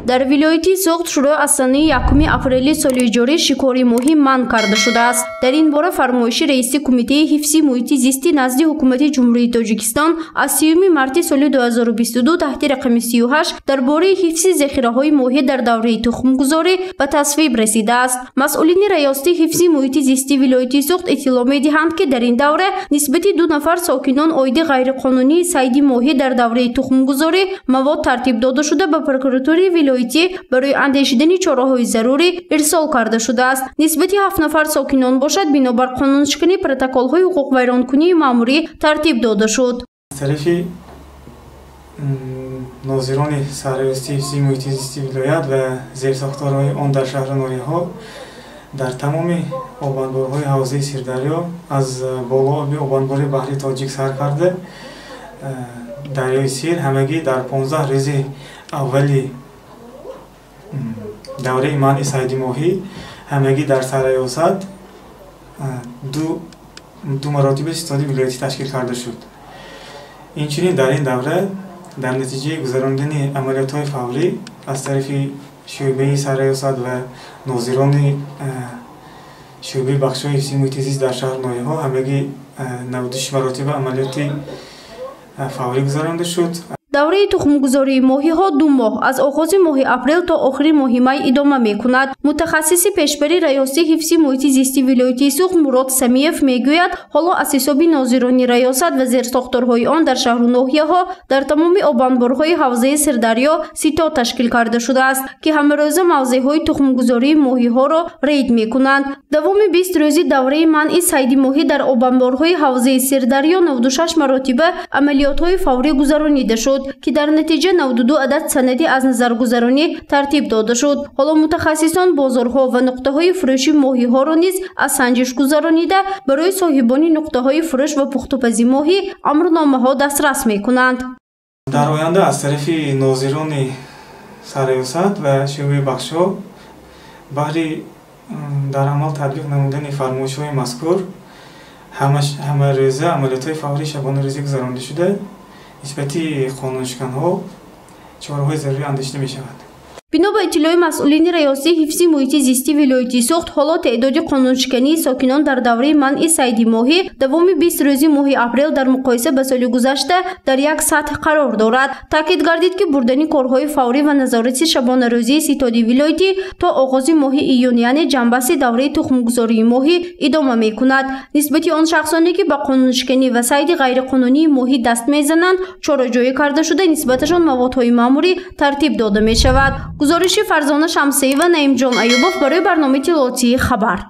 дар вилояти Зуғд шурӯъ аз санаи 1 апрели соли ҷорӣ шикори моҳӣ манъ карда шудааст. Дар ин бора фармоиши раиси кумитаи ҳифзи муҳити зистӣ назди ҳукумати ҷумҳурии Тоҷикистон аз 30 марти соли 2022 таҳти рақами 38 дар бораи ҳифзи захираҳои моҳӣ дар давраи тухмгузорӣ ба тасвиб расидааст. Масъулини раёсати ҳифзи муҳити зисти вилояти Зуғд иттилоъ медиҳанд, ки дар ин давра нисбати 2 нафар сокинон оиди ғайриқонунии сайди моҳӣ дар давраи тухмгузорӣ мавод тартиб дода шуда ба прокуратураи вилоятӣ барои андешидани чораҳои зарурӣ ирсол карда шудааст. Нисбати 7 нафар сокинон бошад бинобар қонуншикани протоколҳои ҳуқуқвайронкунии маъмурӣ тартиб дода шуд. тарафи нозирони сарраёсати ҳифзи муҳити зисти вилоят ва зерсохторҳои он дар шаҳру ноҳияҳо дар тамоми обанборҳои ҳавзаи Сирдарё аз болооби обанбори баҳри Тоҷик сар карда дарёи Сир ҳамагӣ дар 15 рӯзи аввали давраи манъи сайди моҳӣ ҳамагӣ дар сарраёсат ду маротиба истоди вилоятӣ ташкил карда шуд. Инчунин дар ин давра дар натиҷаи гузарондани амалиётҳои фаврӣ аз тарафи шӯъбаи сарраёсат ва нозирони шӯъбаи бахшҳои ҳифзи муҳити зист дар шаҳру ноҳияҳо ҳамагӣ 96 маротиба амалиёти фаврӣ гузаронда шуд. давраи тухмгузории моҳиҳо 2 моҳ аз оғози моҳи апрел то охири моҳи май идома мекунад. мутахассиси пешбари раёсати ҳифзи муҳити зисти вилояти Зуғд Мурод Самиев мегӯяд, ҳоло аз ҳисоби нозирони раёсат ва зерсохторҳои он дар шаҳру ноҳияҳо дар тамоми обанборҳои ҳавзаи Сирдарё сито ташкил карда шудааст, ки ҳамарӯза мавзеъҳои тухмгузории моҳиҳоро рейд мекунанд. давоми 20 рӯзи давраи манъи сайди моҳӣ дар обанборҳои ҳавзаи Сирдарё 96 маротиба амалиётҳои фаврӣ гузаронида шуд, ки дар натиҷа 92 адад санади аз назаргузаронӣ тартиб дода шуд. ҳоло мутахассисон бозорҳо ва нуқтаҳои фурӯши моҳиҳоро низ аз санҷиш гузаронида барои соҳибони нуқтаҳои фурӯш ва пухтупази моҳӣ амрномаҳо дастрас мекунанд. дар оянда аз тарафи нозирони сарраёсат ва шӯъбаи бахшҳо баҳри дар амал татбиқ намудани фармоишҳои мазкур ҳамарӯза амалиётҳои фаврӣ шабонарӯзӣ гузаронда шуда нисбати қонуншиканҳо чораҳои зарури андешида мешавад. бино ба иттилои масъулини раёсати ҳифзи муҳити зисти вилояти Зуғд, ҳоло теъдоди қонуншикании сокинон дар давраи манъи сайди моҳӣ давоми 20 рӯзи моҳи апрел дар муқоиса ба соли гузашта дар як сатҳ қарор дорад. таъкид гардид, ки бурдани корҳои фаврӣ ва назорати шабонарӯзии ситоди вилоятӣ то оғози моҳи июн, яъне ҷанбаси давраи тухмгузории моҳӣ идома мекунад. нисбати он шахсоне, ки ба қонуншиканӣ ва сайди ғайриқонунии моҳӣ даст мезананд, чораҷоӣ карда шуда нисбаташон маводҳои маъмурӣ тартиб дода мешавад. гузориши Фарзона Шамсеева, Наимҷон Аюбов барои барномаи иттилоотии Хабар.